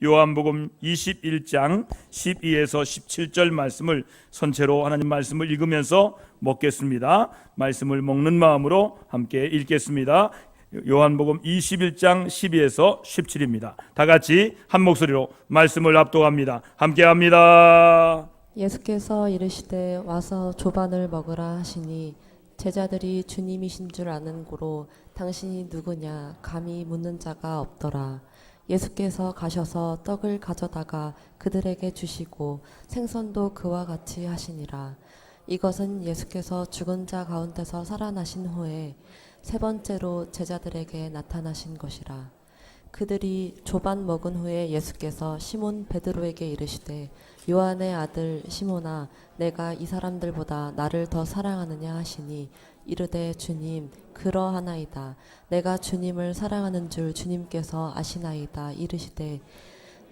요한복음 21장 12에서 17절 말씀을 선체로 하나님 말씀을 읽으면서 먹겠습니다. 말씀을 먹는 마음으로 함께 읽겠습니다. 요한복음 21장 12에서 17입니다. 다 같이 한 목소리로 말씀을 압도합니다. 함께 합니다. 예수께서 이르시되 와서 조반을 먹으라 하시니 제자들이 주님이신 줄 아는 고로 당신이 누구냐 감히 묻는 자가 없더라. 예수께서 가셔서 떡을 가져다가 그들에게 주시고 생선도 그와 같이 하시니라. 이것은 예수께서 죽은 자 가운데서 살아나신 후에 세 번째로 제자들에게 나타나신 것이라. 그들이 조반 먹은 후에 예수께서 시몬 베드로에게 이르시되 요한의 아들 시몬아 내가 이 사람들보다 나를 더 사랑하느냐 하시니 이르되 주님 그러하나이다. 내가 주님을 사랑하는 줄 주님께서 아시나이다. 이르시되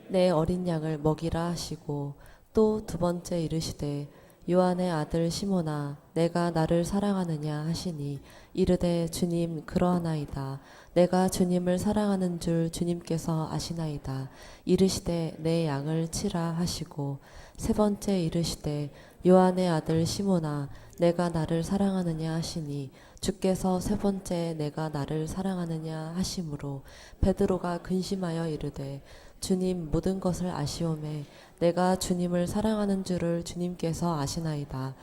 내 어린 양을 먹이라 하시고 또 두 번째 이르시되 요한의 아들 시몬아 내가 나를 사랑하느냐 하시니 이르되 주님 그러하나이다. 내가 주님을 사랑하는 줄 주님께서 아시나이다. 이르시되 내 양을 치라 하시고 세 번째 이르시되 요한의 아들 시몬아 내가 나를 사랑하느냐 하시니 주께서 세 번째 내가 나를 사랑하느냐 하심으로 베드로가 근심하여 이르되 주님 모든 것을 아시오매 내가 주님을 사랑하는 줄을 주님께서 아시나이다.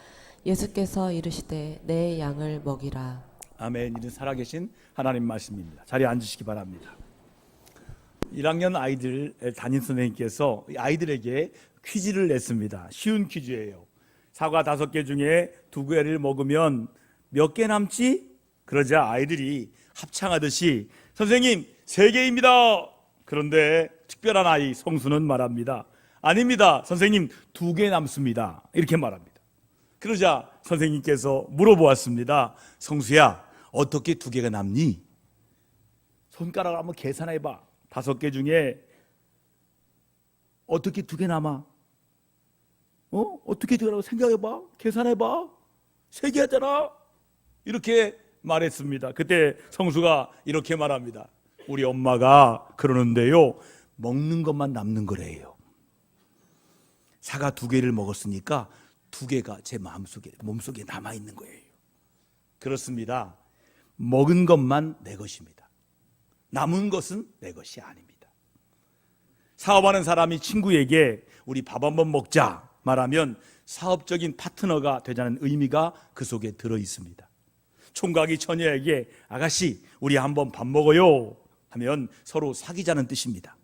예수께서 이르시되 내 양을 먹이라. 아멘. 이는 살아계신 하나님 말씀입니다. 자리에 앉으시기 바랍니다. 1학년 아이들 담임 선생님께서 아이들에게 퀴즈를 냈습니다. 쉬운 퀴즈예요. 사과 5개 중에 2개를 먹으면 몇 개 남지? 그러자 아이들이 합창하듯이 선생님 3개입니다. 그런데 특별한 아이 성수는 말합니다. 아닙니다. 선생님 2개 남습니다. 이렇게 말합니다. 그러자 선생님께서 물어보았습니다. 성수야 어떻게 2개가 남니? 손가락을 한번 계산해봐. 5개 중에 어떻게 2개 남아? 어떻게 2개 남아? 생각해봐. 계산해봐. 3개 하잖아. 이렇게 말했습니다. 그때 성수가 이렇게 말합니다. 우리 엄마가 그러는데요 먹는 것만 남는 거래요. 사과 2개를 먹었으니까 2개가 제 몸속에 남아있는 거예요. 그렇습니다. 먹은 것만 내 것입니다. 남은 것은 내 것이 아닙니다. 사업하는 사람이 친구에게 우리 밥 한번 먹자 말하면 사업적인 파트너가 되자는 의미가 그 속에 들어있습니다. 총각이 처녀에게 아가씨 우리 한번 밥 먹어요 하면 서로 사귀자는 뜻입니다.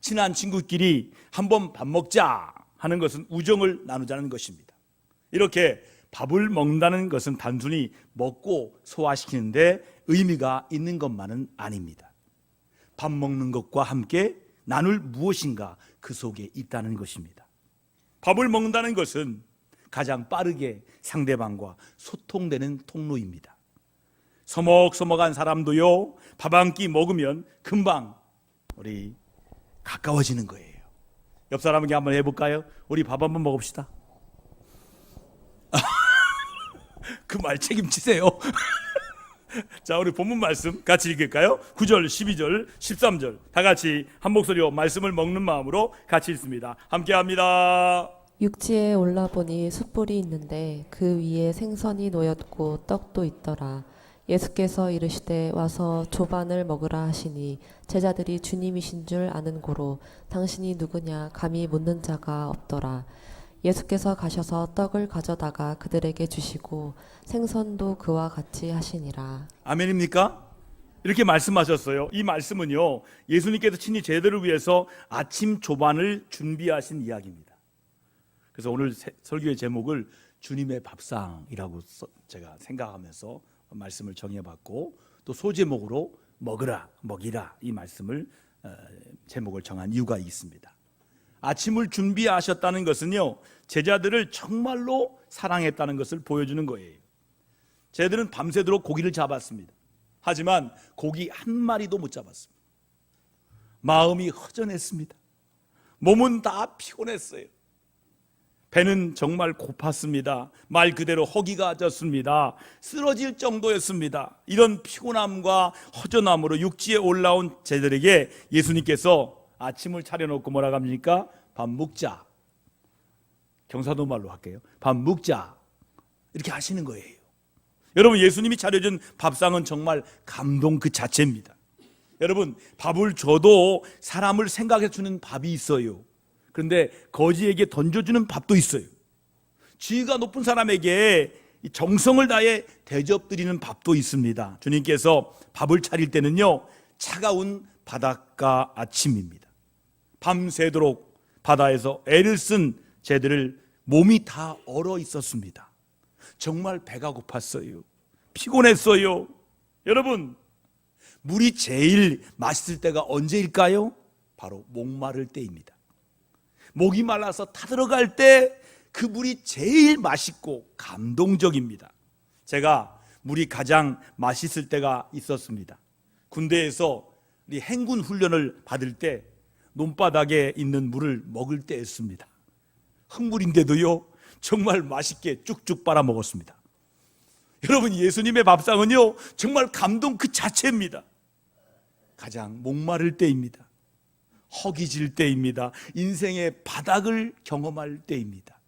친한 친구끼리 한번 밥 먹자 하는 것은 우정을 나누자는 것입니다. 이렇게 밥을 먹는다는 것은 단순히 먹고 소화시키는데 의미가 있는 것만은 아닙니다. 밥 먹는 것과 함께 나눌 무엇인가 그 속에 있다는 것입니다. 밥을 먹는다는 것은 가장 빠르게 상대방과 소통되는 통로입니다. 서먹서먹한 사람도요 밥 한 끼 먹으면 금방 우리 가까워지는 거예요. 옆 사람에게 한번 해볼까요? 우리 밥 한번 먹읍시다. 그 말 책임지세요. 자, 우리 본문 말씀 같이 읽을까요? 9절, 12절, 13절 다 같이 한 목소리로 말씀을 먹는 마음으로 같이 읽습니다. 함께 합니다. 육지에 올라보니 숯불이 있는데 그 위에 생선이 놓였고 떡도 있더라. 예수께서 이르시되 와서 조반을 먹으라 하시니 제자들이 주님이신 줄 아는 고로 당신이 누구냐 감히 묻는 자가 없더라. 예수께서 가셔서 떡을 가져다가 그들에게 주시고 생선도 그와 같이 하시니라. 아멘입니까? 이렇게 말씀하셨어요. 이 말씀은요 예수님께서 친히 제자들을 위해서 아침 조반을 준비하신 이야기입니다. 그래서 오늘 설교의 제목을 주님의 밥상이라고 제가 생각하면서 말씀을 정해봤고 또 소제목으로 먹으라 먹이라 이 말씀을 제목을 정한 이유가 있습니다. 아침을 준비하셨다는 것은요 제자들을 정말로 사랑했다는 것을 보여주는 거예요. 제자들은 밤새도록 고기를 잡았습니다. 하지만 고기 한 마리도 못 잡았습니다. 마음이 허전했습니다. 몸은 다 피곤했어요. 배는 정말 고팠습니다. 말 그대로 허기가 졌습니다. 쓰러질 정도였습니다. 이런 피곤함과 허전함으로 육지에 올라온 제자들에게 예수님께서 아침을 차려놓고 뭐라고 합니까? 밥 먹자. 경상도 말로 할게요. 밥 먹자. 이렇게 하시는 거예요. 여러분, 예수님이 차려준 밥상은 정말 감동 그 자체입니다. 여러분, 밥을 줘도 사람을 생각해 주는 밥이 있어요. 그런데 거지에게 던져주는 밥도 있어요. 지위가 높은 사람에게 정성을 다해 대접드리는 밥도 있습니다. 주님께서 밥을 차릴 때는요, 차가운 바닷가 아침입니다. 밤새도록 바다에서 애를 쓴 제들을 몸이 다 얼어 있었습니다. 정말 배가 고팠어요. 피곤했어요. 여러분, 물이 제일 맛있을 때가 언제일까요? 바로 목마를 때입니다. 목이 말라서 타들어갈 때 그 물이 제일 맛있고 감동적입니다. 제가 물이 가장 맛있을 때가 있었습니다. 군대에서 우리 행군 훈련을 받을 때 논바닥에 있는 물을 먹을 때였습니다. 흙물인데도요, 정말 맛있게 쭉쭉 빨아 먹었습니다. 여러분, 예수님의 밥상은요, 정말 감동 그 자체입니다. 가장 목마를 때입니다. 허기질 때입니다. 인생의 바닥을 경험할 때입니다.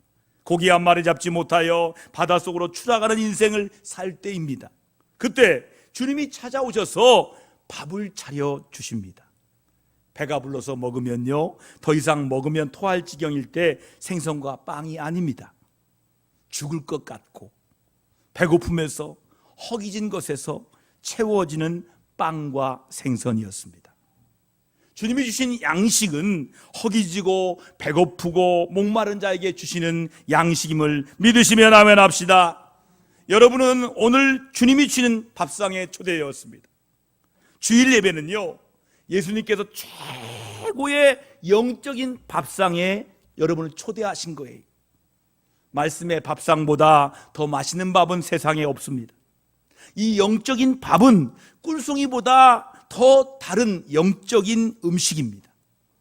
고기 한 마리 잡지 못하여 바닷속으로 추락하는 인생을 살 때입니다. 그때 주님이 찾아오셔서 밥을 차려 주십니다. 배가 불러서 먹으면요, 더 이상 먹으면 토할 지경일 때 생선과 빵이 아닙니다. 죽을 것 같고 배고픔에서 허기진 것에서 채워지는 빵과 생선이었습니다. 주님이 주신 양식은 허기지고 배고프고 목마른 자에게 주시는 양식임을 믿으시면 아멘 합시다. 여러분은 오늘 주님이 주시는 밥상에 초대되었습니다. 주일 예배는요, 예수님께서 최고의 영적인 밥상에 여러분을 초대하신 거예요. 말씀의 밥상보다 더 맛있는 밥은 세상에 없습니다. 이 영적인 밥은 꿀송이보다 더 다른 영적인 음식입니다.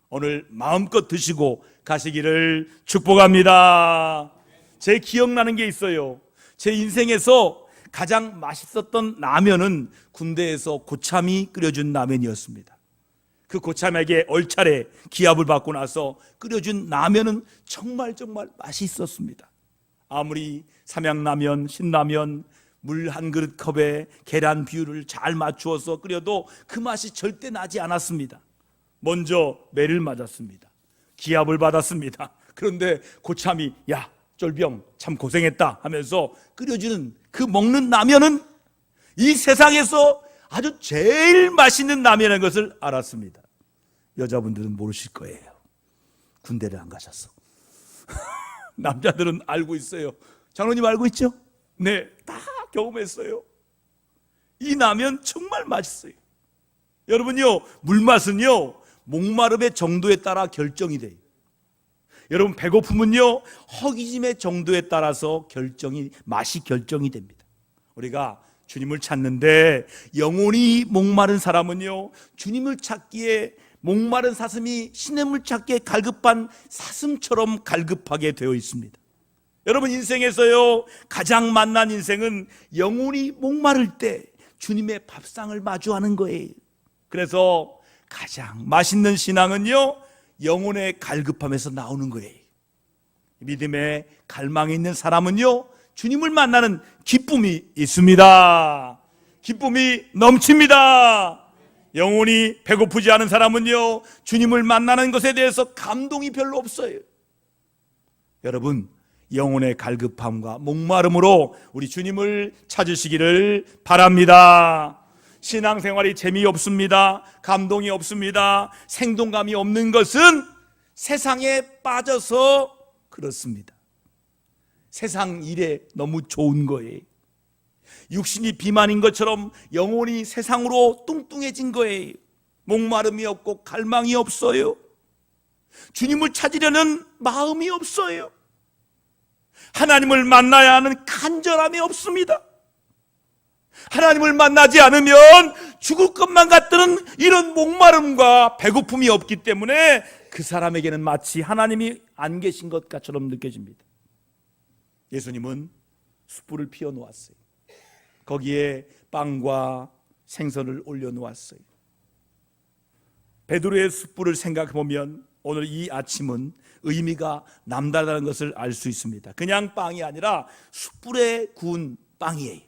오늘 마음껏 드시고 가시기를 축복합니다. 제 기억나는 게 있어요. 제 인생에서 가장 맛있었던 라면은 군대에서 고참이 끓여준 라면이었습니다. 그 고참에게 얼차례 기합을 받고 나서 끓여준 라면은 정말 맛이 있었습니다. 아무리 삼양라면, 신라면, 물 한 그릇 컵에 계란 비율을 잘 맞추어서 끓여도 그 맛이 절대 나지 않았습니다. 먼저 매를 맞았습니다. 기합을 받았습니다. 그런데 고참이 야 쫄병 참 고생했다 하면서 끓여주는 그 먹는 라면은 이 세상에서 아주 제일 맛있는 라면인 것을 알았습니다. 여자분들은 모르실 거예요. 군대를 안 가셔서. 남자들은 알고 있어요. 장로님 알고 있죠? 네, 다 경험했어요. 이 라면 정말 맛있어요. 여러분요, 물맛은요, 목마름의 정도에 따라 결정이 돼요. 여러분, 배고픔은요, 허기짐의 정도에 따라서 맛이 결정이 됩니다. 우리가 주님을 찾는데 영혼이 목마른 사람은요, 주님을 찾기에 목마른 사슴이 시냇물 찾기에 갈급한 사슴처럼 갈급하게 되어 있습니다. 여러분, 인생에서요, 가장 만난 인생은 영혼이 목마를 때 주님의 밥상을 마주하는 거예요. 그래서 가장 맛있는 신앙은요, 영혼의 갈급함에서 나오는 거예요. 믿음의 갈망이 있는 사람은요, 주님을 만나는 기쁨이 있습니다. 기쁨이 넘칩니다. 영혼이 배고프지 않은 사람은요, 주님을 만나는 것에 대해서 감동이 별로 없어요. 여러분, 영혼의 갈급함과 목마름으로 우리 주님을 찾으시기를 바랍니다. 신앙생활이 재미없습니다. 감동이 없습니다. 생동감이 없는 것은 세상에 빠져서 그렇습니다. 세상 일에 너무 좋은 거예요. 육신이 비만인 것처럼 영혼이 세상으로 뚱뚱해진 거예요. 목마름이 없고 갈망이 없어요. 주님을 찾으려는 마음이 없어요. 하나님을 만나야 하는 간절함이 없습니다. 하나님을 만나지 않으면 죽을 것만 같다는 이런 목마름과 배고픔이 없기 때문에 그 사람에게는 마치 하나님이 안 계신 것처럼 느껴집니다. 예수님은 숯불을 피워 놓았어요. 거기에 빵과 생선을 올려 놓았어요. 베드로의 숯불을 생각해 보면 오늘 이 아침은 의미가 남다르다는 것을 알 수 있습니다. 그냥 빵이 아니라 숯불에 구운 빵이에요.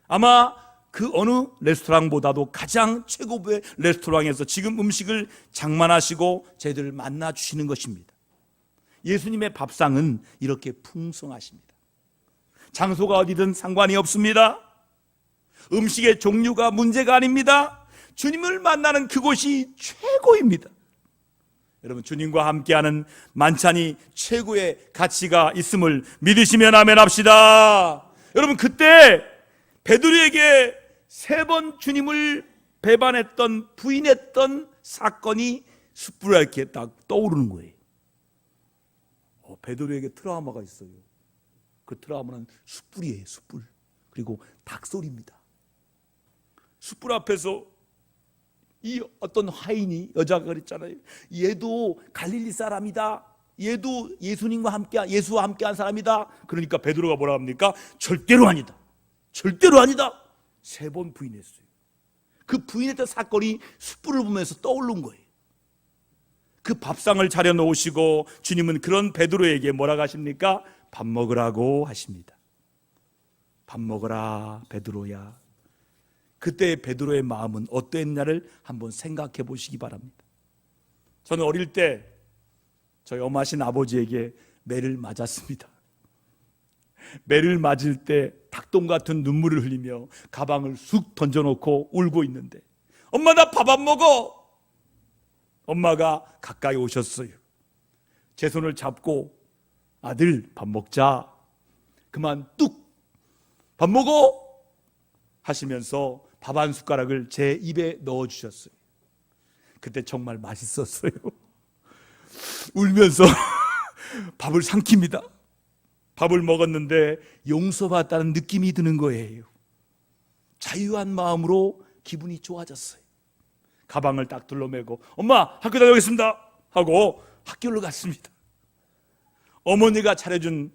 아마 그 어느 레스토랑보다도 가장 최고의 레스토랑에서 지금 음식을 장만하시고 저희들을 만나 주시는 것입니다. 예수님의 밥상은 이렇게 풍성하십니다. 장소가 어디든 상관이 없습니다. 음식의 종류가 문제가 아닙니다. 주님을 만나는 그곳이 최고입니다. 여러분, 주님과 함께하는 만찬이 최고의 가치가 있음을 믿으시면 아멘 합시다. 여러분, 그때 베드로에게 3번 주님을 배반했던, 부인했던 사건이 숯불에 이렇게 딱 떠오르는 거예요. 베드로에게 트라우마가 있어요. 그 트라우마는 숯불이에요. 숯불. 그리고 닭소리입니다. 숯불 앞에서 이 어떤 하인이, 여자가 그랬잖아요. 얘도 갈릴리 사람이다. 얘도 예수님과 함께, 예수와 함께한 사람이다. 그러니까 베드로가 뭐라 합니까? 절대로 아니다. 절대로 아니다. 3번 부인했어요. 그 부인했던 사건이 숯불을 보면서 떠오른 거예요. 그 밥상을 차려 놓으시고 주님은 그런 베드로에게 뭐라고 하십니까? 밥 먹으라고 하십니다. 밥 먹어라, 베드로야. 그때 베드로의 마음은 어땠냐를 한번 생각해 보시기 바랍니다. 저는 어릴 때 저희 엄하신 아버지에게 매를 맞았습니다. 매를 맞을 때 닭똥 같은 눈물을 흘리며 가방을 쑥 던져놓고 울고 있는데, 엄마 나 밥 안 먹어. 엄마가 가까이 오셨어요. 제 손을 잡고 아들 밥 먹자. 그만 뚝 밥 먹어 하시면서 밥 한 숟가락을 제 입에 넣어주셨어요. 그때 정말 맛있었어요. 울면서 밥을 삼킵니다. 밥을 먹었는데 용서받았다는 느낌이 드는 거예요. 자유한 마음으로 기분이 좋아졌어요. 가방을 딱 둘러매고 엄마 학교 다녀오겠습니다 하고 학교를 갔습니다. 어머니가 차려준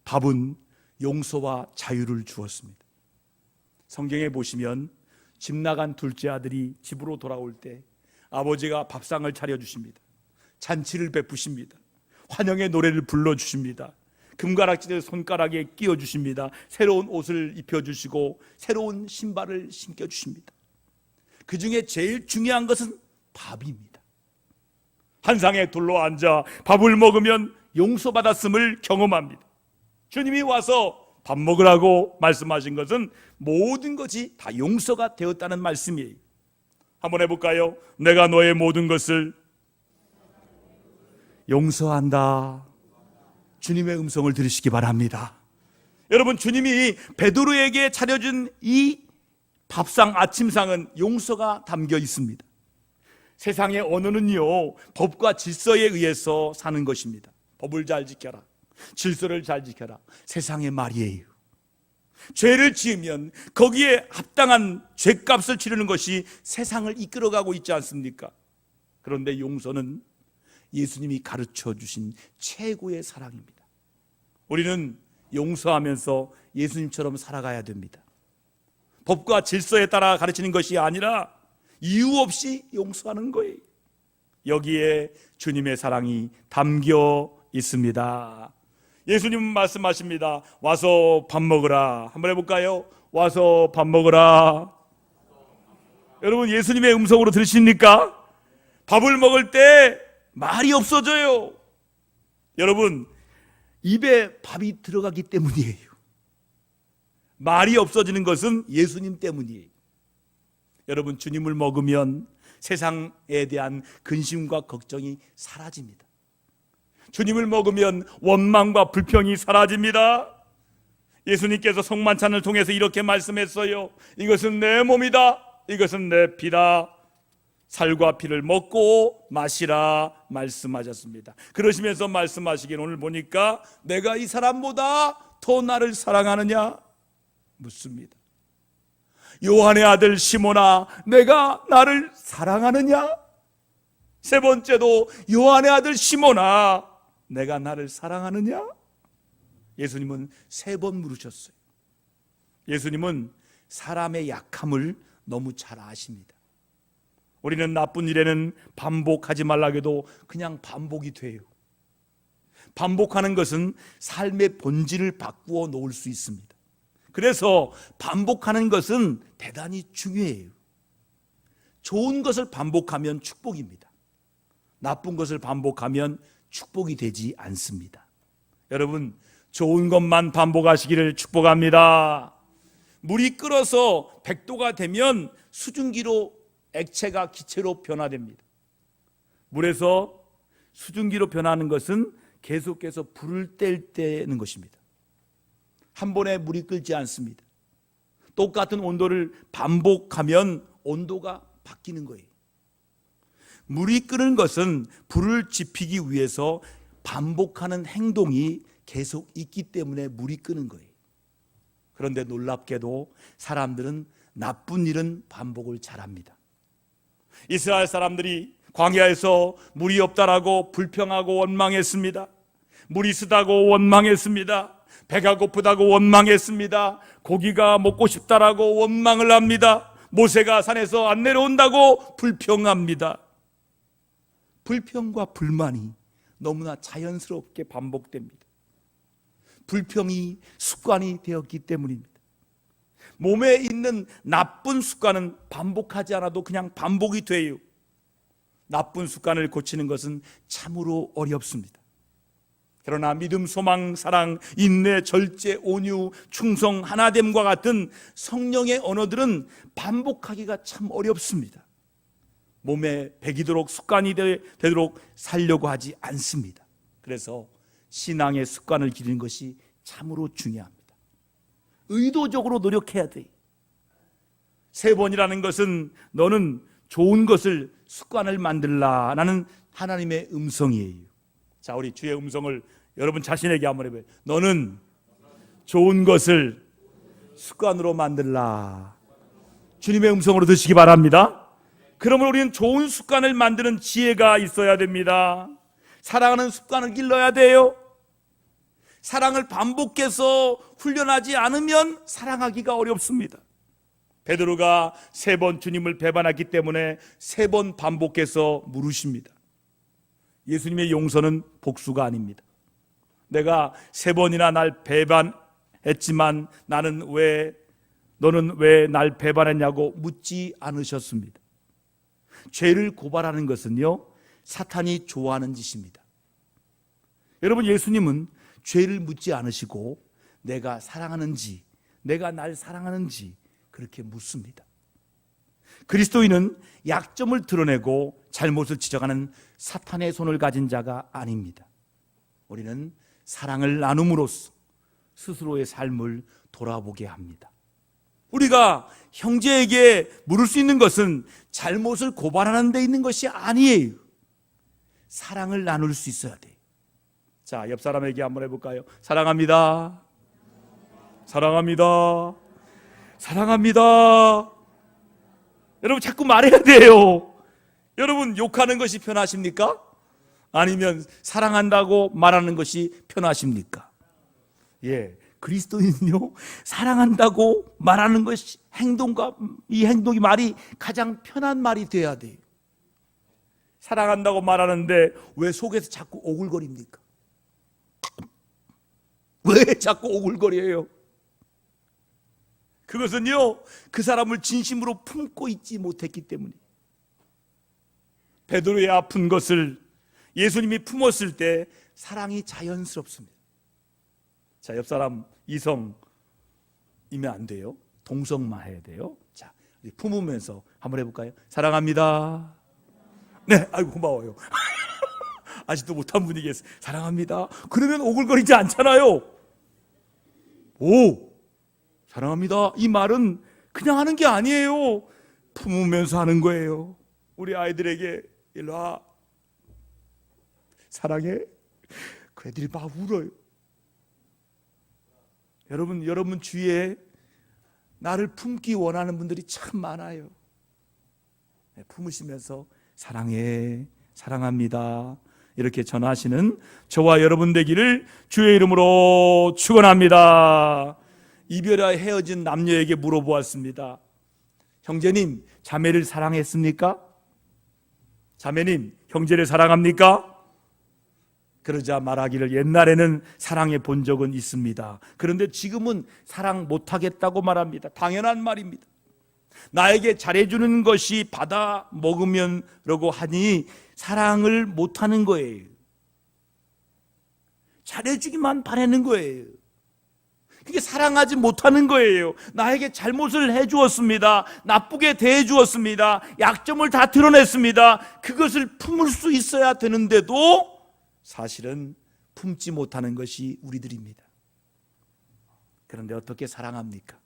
밥은 용서와 자유를 주었습니다. 성경에 보시면 집 나간 둘째 아들이 집으로 돌아올 때 아버지가 밥상을 차려주십니다. 잔치를 베푸십니다. 환영의 노래를 불러주십니다. 금가락지를 손가락에 끼워주십니다. 새로운 옷을 입혀주시고 새로운 신발을 신겨주십니다. 그 중에 제일 중요한 것은 밥입니다. 한 상에 둘러앉아 밥을 먹으면 용서받았음을 경험합니다. 주님이 와서 밥 먹으라고 말씀하신 것은 모든 것이 다 용서가 되었다는 말씀이에요. 한번 해볼까요? 내가 너의 모든 것을 용서한다. 주님의 음성을 들으시기 바랍니다. 여러분, 주님이 베드로에게 차려준 이 밥상, 아침상은 용서가 담겨 있습니다. 세상의 언어는요, 법과 질서에 의해서 사는 것입니다. 법을 잘 지켜라, 질서를 잘 지켜라, 세상의 말이에요. 죄를 지으면 거기에 합당한 죄값을 치르는 것이 세상을 이끌어가고 있지 않습니까? 그런데 용서는 예수님이 가르쳐 주신 최고의 사랑입니다. 우리는 용서하면서 예수님처럼 살아가야 됩니다. 법과 질서에 따라 가르치는 것이 아니라 이유 없이 용서하는 거예요. 여기에 주님의 사랑이 담겨 있습니다. 예수님은 말씀하십니다. 와서 밥 먹으라. 한번 해볼까요? 와서 밥 먹으라. 여러분, 예수님의 음성으로 들으십니까? 밥을 먹을 때 말이 없어져요. 여러분, 입에 밥이 들어가기 때문이에요. 말이 없어지는 것은 예수님 때문이에요. 여러분, 주님을 먹으면 세상에 대한 근심과 걱정이 사라집니다. 주님을 먹으면 원망과 불평이 사라집니다. 예수님께서 성만찬을 통해서 이렇게 말씀했어요. 이것은 내 몸이다. 이것은 내 피다. 살과 피를 먹고 마시라 말씀하셨습니다. 그러시면서 말씀하시긴 오늘 보니까 내가 이 사람보다 더 나를 사랑하느냐 묻습니다. 요한의 아들 시몬아, 내가 나를 사랑하느냐? 세 번째도 요한의 아들 시몬아, 내가 나를 사랑하느냐? 예수님은 3번 물으셨어요. 예수님은 사람의 약함을 너무 잘 아십니다. 우리는 나쁜 일에는 반복하지 말라고 해도 그냥 반복이 돼요. 반복하는 것은 삶의 본질을 바꾸어 놓을 수 있습니다. 그래서 반복하는 것은 대단히 중요해요. 좋은 것을 반복하면 축복입니다. 나쁜 것을 반복하면 축복이 되지 않습니다. 여러분, 좋은 것만 반복하시기를 축복합니다. 물이 끓어서 100도가 되면 수증기로 액체가 기체로 변화됩니다. 물에서 수증기로 변하는 것은 계속해서 불을 뗄 때는 것입니다. 한 번에 물이 끓지 않습니다. 똑같은 온도를 반복하면 온도가 바뀌는 거예요. 물이 끓는 것은 불을 지피기 위해서 반복하는 행동이 계속 있기 때문에 물이 끓는 거예요. 그런데 놀랍게도 사람들은 나쁜 일은 반복을 잘합니다. 이스라엘 사람들이 광야에서 물이 없다라고 불평하고 원망했습니다. 물이 쓰다고 원망했습니다. 배가 고프다고 원망했습니다. 고기가 먹고 싶다라고 원망을 합니다. 모세가 산에서 안 내려온다고 불평합니다. 불평과 불만이 너무나 자연스럽게 반복됩니다. 불평이 습관이 되었기 때문입니다. 몸에 있는 나쁜 습관은 반복하지 않아도 그냥 반복이 돼요. 나쁜 습관을 고치는 것은 참으로 어렵습니다. 그러나 믿음, 소망, 사랑, 인내, 절제, 온유, 충성, 하나됨과 같은 성령의 언어들은 반복하기가 참 어렵습니다. 몸에 배기도록 습관이 되도록 살려고 하지 않습니다. 그래서 신앙의 습관을 기르는 것이 참으로 중요합니다. 의도적으로 노력해야 돼요. 3번이라는 것은 너는 좋은 것을 습관을 만들라라는 하나님의 음성이에요. 자, 우리 주의 음성을 여러분 자신에게 한번 해봐요. 너는 좋은 것을 습관으로 만들라. 주님의 음성으로 드시기 바랍니다. 그러면 우리는 좋은 습관을 만드는 지혜가 있어야 됩니다. 사랑하는 습관을 길러야 돼요. 사랑을 반복해서 훈련하지 않으면 사랑하기가 어렵습니다. 베드로가 3번 주님을 배반했기 때문에 3번 반복해서 물으십니다. 예수님의 용서는 복수가 아닙니다. 내가 3번이나 날 배반했지만 너는 왜 날 배반했냐고 묻지 않으셨습니다. 죄를 고발하는 것은요, 사탄이 좋아하는 짓입니다. 여러분, 예수님은 죄를 묻지 않으시고 내가 사랑하는지, 내가 날 사랑하는지 그렇게 묻습니다. 그리스도인은 약점을 드러내고 잘못을 지적하는 사탄의 손을 가진 자가 아닙니다. 우리는 사랑을 나눔으로써 스스로의 삶을 돌아보게 합니다. 우리가 형제에게 물을 수 있는 것은 잘못을 고발하는 데 있는 것이 아니에요. 사랑을 나눌 수 있어야 돼요. 자, 옆 사람에게 한번 해볼까요? 사랑합니다. 사랑합니다. 사랑합니다. 여러분, 자꾸 말해야 돼요. 여러분, 욕하는 것이 편하십니까? 아니면 사랑한다고 말하는 것이 편하십니까? 예, 그리스도인은요, 사랑한다고 말하는 것이 이 행동이 말이 가장 편한 말이 돼야 돼요. 사랑한다고 말하는데 왜 속에서 자꾸 오글거립니까? 왜 자꾸 오글거려요? 그것은요, 그 사람을 진심으로 품고 있지 못했기 때문이에요. 베드로의 아픈 것을 예수님이 품었을 때 사랑이 자연스럽습니다. 자, 옆 사람 이성이면 안 돼요. 동성만 해야 돼요. 자, 품으면서 한번 해볼까요? 사랑합니다. 네, 아이고 고마워요. 아직도 못한 분이 계세요. 사랑합니다. 그러면 오글거리지 않잖아요. 오, 사랑합니다. 이 말은 그냥 하는 게 아니에요. 품으면서 하는 거예요. 우리 아이들에게 일로 와. 사랑해. 그 애들이 막 울어요. 여러분 주위에 나를 품기 원하는 분들이 참 많아요. 품으시면서 사랑해, 사랑합니다, 이렇게 전하시는 저와 여러분 되기를 주의 이름으로 축원합니다. 이별하여 헤어진 남녀에게 물어보았습니다. 형제님, 자매를 사랑했습니까? 자매님, 형제를 사랑합니까? 그러자 말하기를 옛날에는 사랑해 본 적은 있습니다. 그런데 지금은 사랑 못하겠다고 말합니다. 당연한 말입니다. 나에게 잘해주는 것이 받아 먹으면라고 하니 사랑을 못하는 거예요. 잘해주기만 바라는 거예요. 그게 사랑하지 못하는 거예요. 나에게 잘못을 해주었습니다. 나쁘게 대해주었습니다. 약점을 다 드러냈습니다. 그것을 품을 수 있어야 되는데도 사실은 품지 못하는 것이 우리들입니다. 그런데 어떻게 사랑합니까?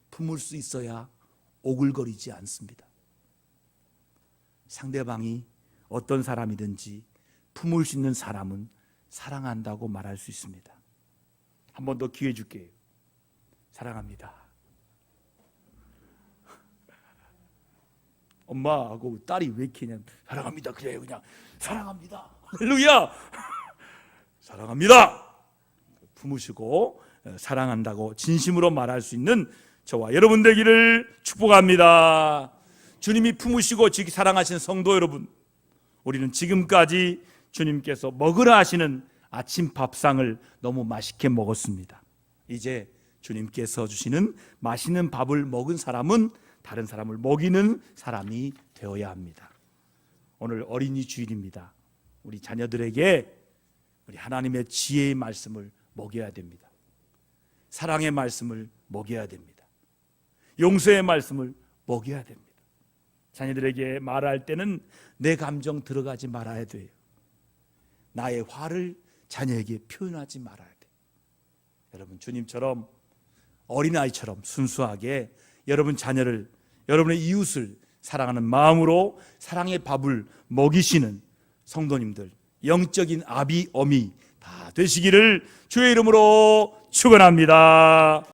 품을 수 있어야 오글거리지 않습니다. 상대방이 어떤 사람이든지 품을 수 있는 사람은 사랑한다고 말할 수 있습니다. 한 번 더 기회 줄게요. 사랑합니다. 엄마하고 딸이 왜 이렇게 그냥 사랑합니다. 그래요. 그냥 사랑합니다. 할렐루야. 사랑합니다. 품으시고 사랑한다고 진심으로 말할 수 있는 저와 여러분 되기를 축복합니다. 주님이 품으시고 사랑하신 성도 여러분, 우리는 지금까지 주님께서 먹으라 하시는 아침 밥상을 너무 맛있게 먹었습니다. 이제 주님께서 주시는 맛있는 밥을 먹은 사람은 다른 사람을 먹이는 사람이 되어야 합니다. 오늘 어린이 주일입니다. 우리 자녀들에게 우리 하나님의 지혜의 말씀을 먹여야 됩니다. 사랑의 말씀을 먹여야 됩니다. 용서의 말씀을 먹여야 됩니다. 자녀들에게 말할 때는 내 감정 들어가지 말아야 돼요. 나의 화를 자녀에게 표현하지 말아야 돼요. 여러분, 주님처럼 어린아이처럼 순수하게 여러분 자녀를, 여러분의 이웃을 사랑하는 마음으로 사랑의 밥을 먹이시는 성도님들, 영적인 아비, 어미 다 되시기를 주의 이름으로 축원합니다.